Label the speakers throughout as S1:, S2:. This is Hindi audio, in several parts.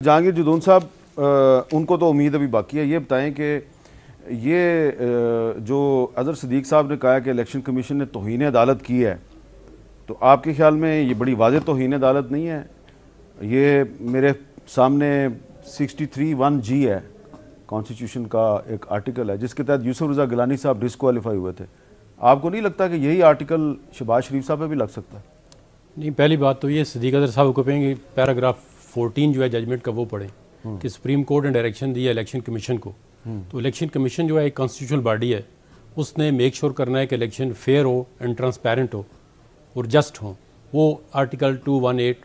S1: जहांगीर जुदून साहब, उनको तो उम्मीद अभी बाकी है। ये बताएं कि ये जो अजहर सिद्दीक साहब ने कहा कि इलेक्शन कमीशन ने तौहीन अदालत की है, तो आपके ख्याल में ये बड़ी वाज़ेह तौहीन अदालत नहीं है? ये मेरे सामने 63(1) है कॉन्स्टिट्यूशन का एक आर्टिकल है जिसके तहत यूसुफ रज़ा गिलानी साहब डिस्क्वालीफाई हुए थे। आपको नहीं लगता कि यही आर्टिकल शहबाज शरीफ साहब पे भी लग सकता है?
S2: नहीं, पहली बात तो ये सिद्दीक अजहर साहब को कहेंगे पैराग्राफ 14 जो है जजमेंट का वो पढ़ें कि सुप्रीम कोर्ट ने डायरेक्शन दी है इलेक्शन कमीशन को। तो इलेक्शन कमीशन जो है एक कॉन्स्टिट्यूशनल बॉडी है, उसने मेक श्योर करना है कि इलेक्शन फेयर हो एंड ट्रांसपेरेंट हो और जस्ट हो। वो आर्टिकल 218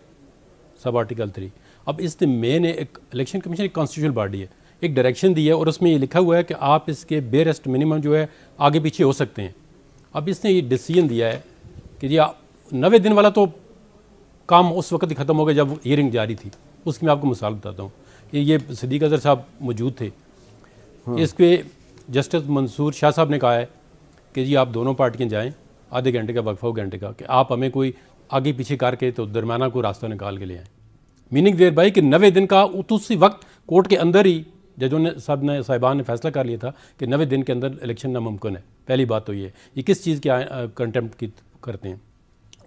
S2: सब आर्टिकल 3। अब इसने मेन एक इलेक्शन कमीशन एक कॉन्स्टिट्यूशनल बॉडी है, एक डायरेक्शन दी है और उसमें ये लिखा हुआ है कि आप इसके बेरेस्ट मिनिमम जो है आगे पीछे हो सकते हैं। अब इसने ये डिसीजन दिया है कि जी 90 दिन वाला तो काम उस वक्त ही ख़त्म हो गया जब हियरिंग जारी थी। उसकी मैं आपको मिसाल बताता हूँ कि ये सिद्दीक अजहर साहब मौजूद थे। इस पर जस्टिस मंसूर शाह साहब ने कहा है कि जी आप दोनों पार्टियाँ जाएँ, आधे घंटे का वक्फा हो घंटे का, कि आप हमें कोई आगे पीछे करके तो दरमियाना कोई रास्ता निकाल के ले आएँ। मीनिंग देर भाई कि 90 दिन का उसी वक्त कोर्ट के अंदर ही जजों ने साहिबान ने फैसला कर लिया था कि 90 दिन के अंदर इलेक्शन नामुमकिन है। पहली बात तो ये किस चीज़ के कंटेम्प्ट की करते हैं।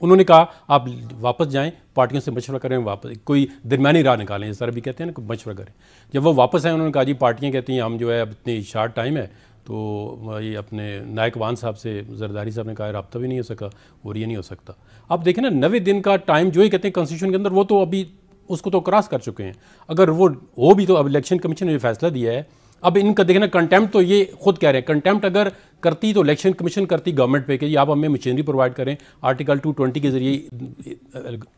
S2: उन्होंने कहा आप वापस जाएं, पार्टियों से मशवरा करें, वापस कोई दरमियानी राह निकालें, इस तरह भी कहते हैं ना, कोई मशवरा करें। जब वो वापस आए उन्होंने कहा जी पार्टियां कहती हैं हम जो है अब इतनी शार्ट टाइम है, तो ये अपने नायक वान साहब से जरदारी साहब ने कहा रब्ता भी नहीं हो सका और ये नहीं हो सकता। अब देखें ना 90 दिन का टाइम जो ही कहते हैं कॉन्स्टिट्यूशन के अंदर, वो तो अभी उसको तो क्रॉस कर चुके हैं। अगर वो हो भी तो अब इलेक्शन कमीशन ने ये फैसला दिया है। अब इनका देखना कंटेम्प्ट तो ये खुद कह रहे हैं, कंटेम्प्ट अगर करती तो इलेक्शन कमीशन करती गवर्नमेंट पे कि आप हमें मशीनरी प्रोवाइड करें। आर्टिकल 220 के जरिए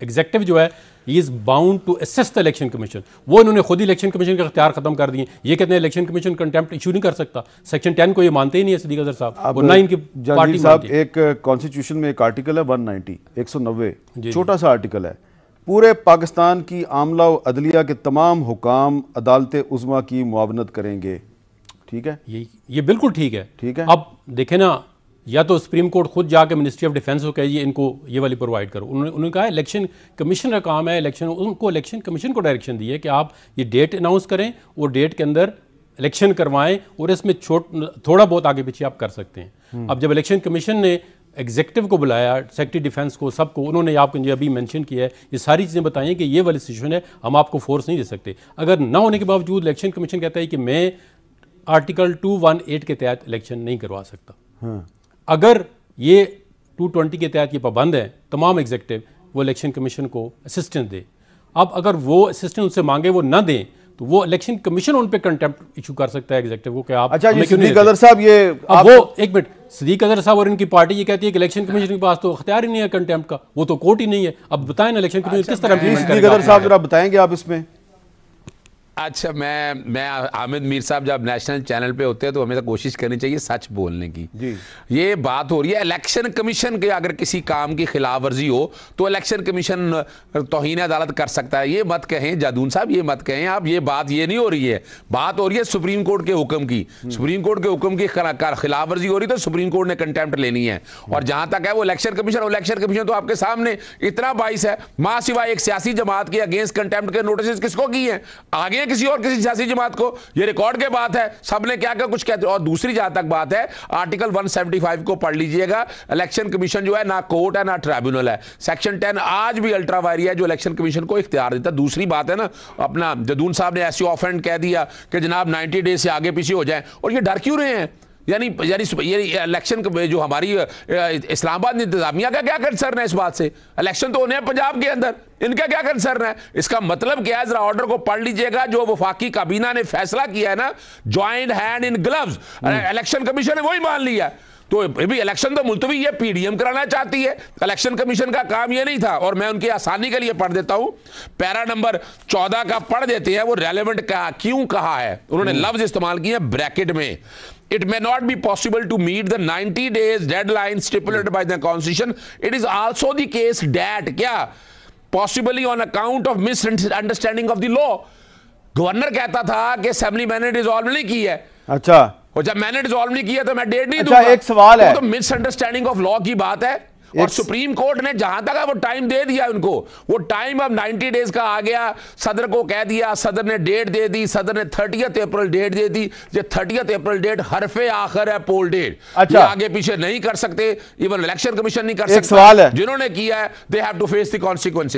S2: एग्जेक्टिव जो है he is bound to assess the election commission. वो इन्होंने खुद ही इलेक्शन कमीशन का इख्तियार खत्म कर दिए। ये कहते हैं इलेक्शन कमीशन कंटेम्प्ट इशू नहीं कर सकता। सेक्शन 10 को ये मानते ही नहीं है सिद्दीक अजहर साहब, और ना इनकी पार्टी
S1: साहब। एक कॉन्स्टिट्यूशन में एक आर्टिकल है 190 छोटा सा आर्टिकल है, पूरे पाकिस्तान की आमला व अदलिया के तमाम हुकाम अदालत उज़्मा की मुआवनत करेंगे। ठीक है,
S2: ये बिल्कुल ठीक है।
S1: ठीक है।
S2: अब देखें ना, या तो सुप्रीम कोर्ट खुद जाके मिनिस्ट्री ऑफ डिफेंस को कहिए इनको ये वाली प्रोवाइड करो। उन्होंने कहा इलेक्शन कमीशन का काम है, उनको इलेक्शन कमीशन को डायरेक्शन दी है कि आप ये डेट अनाउंस करें और डेट के अंदर इलेक्शन करवाएं, और इसमें थोड़ा बहुत आगे पीछे आप कर सकते हैं। अब जब इलेक्शन कमीशन ने एग्जीक्यूटिव को बुलाया, सेक्रेटरी डिफेंस को, सबको, उन्होंने आपको जो अभी मेंशन किया है ये सारी चीज़ें बताई हैं कि ये वाली सिचुएशन है, हम आपको फोर्स नहीं दे सकते। अगर ना होने के बावजूद इलेक्शन कमीशन कहता है कि मैं आर्टिकल 218 के तहत इलेक्शन नहीं करवा सकता। अगर ये 220 के तहत ये पाबंद है, तमाम एग्जीक्यूटिव वो इलेक्शन कमीशन को असिस्टेंस दे। अब अगर वो असिस्टेंस उनसे मांगे वो ना दें तो वो इलेक्शन कमीशन उन पे कंटेम्प्ट इशू कर सकता है एग्जीक्यूटिव को कि आप।
S1: अच्छा, ये सिद्दीक अजहर साहब, ये
S2: अब वो एक मिनट, सिद्दीक अजहर साहब और इनकी पार्टी ये कहती है कि इलेक्शन कमीशन के पास तो अख्तियार ही नहीं है कंटेम्प्ट का, वो तो कोर्ट ही नहीं है। अब बताएं ना इलेक्शन कमीशन किस तरह।
S1: सिद्दीक अजहर साहब जरा बताएंगे आप इसमें।
S3: अच्छा, मैं हामिद मीर साहब जब नेशनल चैनल पे होते हैं तो हमें तो कोशिश करनी चाहिए सच बोलने की जी। ये बात हो रही है इलेक्शन कमीशन के अगर किसी काम की खिलाफ वर्जी हो तो इलेक्शन कमीशन तौहीन अदालत कर सकता है। ये मत कहें जादून साहब, ये मत कहें आप, ये बात ये नहीं हो रही है। बात हो रही है सुप्रीम कोर्ट के हुक्म की। सुप्रीम कोर्ट के हुक्म की खिलाफ वर्जी हो रही तो सुप्रीम कोर्ट ने कंटेम्प्ट लेनी है। और जहां तक है वो इलेक्शन कमीशन तो आपके सामने इतना बाइस है, मां सिवाय एक सियासी जमात के अगेंस्ट कंटेम्प्ट के नोटिस किसको की है, आगे किसी और किसी सियासी जमात को। ये रिकॉर्ड के बात है, सबने क्या क्या कुछ कहते। और दूसरी जहां तक बात है, आर्टिकल 175 को पढ़ लीजिएगा। इलेक्शन कमीशन जो है ना कोर्ट है ना ट्राइब्यूनल है। सेक्शन 10 आज भी अल्ट्रा वायरी है जो इलेक्शन कमीशन को इख्तियार देता है। दूसरी बात है ना, अपना जदून साहब ने ऐसी ऑफेंड कह दिया कि जनाब 90 डेज से आगे पीछे हो जाए। और ये डर क्यों रहे हैं? यानी ये इलेक्शन जो हमारी इस्लामाबाद इंतजामिया का क्या कंसर्न है इस बात से? इलेक्शन तो होने हैं पंजाब के अंदर, इनका क्या कंसर्न है? इसका मतलब क्या है? जरा ऑर्डर को पढ़ लीजिएगा। जो वफाकी काबीना ने फैसला किया है ना, joint hand in gloves, election commission ने वही मान लिया। तो भी इलेक्शन तो मुलतवी ये पीडीएम कराना चाहती है, इलेक्शन कमीशन का काम ये नहीं था। और मैं उनकी आसानी के लिए पढ़ देता हूं, पैरा नंबर 14 का पढ़ देते हैं, वो रेलेवेंट का क्यों कहा है। उन्होंने लफ्ज इस्तेमाल किए ब्रैकेट में, It may not be possible to meet the 90 days deadline stipulated by the constitution. It is also the case that क्या possibly on account of misunderstanding of the law. Governor कहता था कि असेंबली मैंने डिसॉल्व नहीं की है।
S1: अच्छा,
S3: और जब मैंने डिसॉल्व नहीं किया तो मैं डेट नहीं
S1: दूंगा। एक सवाल है,
S3: तो मिसअंडरस्टैंडिंग ऑफ लॉ की बात है। और सुप्रीम कोर्ट ने जहां तक वो टाइम दे दिया उनको, वो टाइम अब 90 डेज का आ गया। सदर को कह दिया, सदर ने डेट दे दी, सदर ने 30 अप्रैल डेट दे दी। ये 30 अप्रैल डेट हरफे आखिर है पोल डेट।
S1: अच्छा,
S3: आगे पीछे नहीं कर सकते, इवन इलेक्शन कमीशन नहीं कर सकता।
S1: सवाल है,
S3: जिन्होंने किया है they have to face the consequences.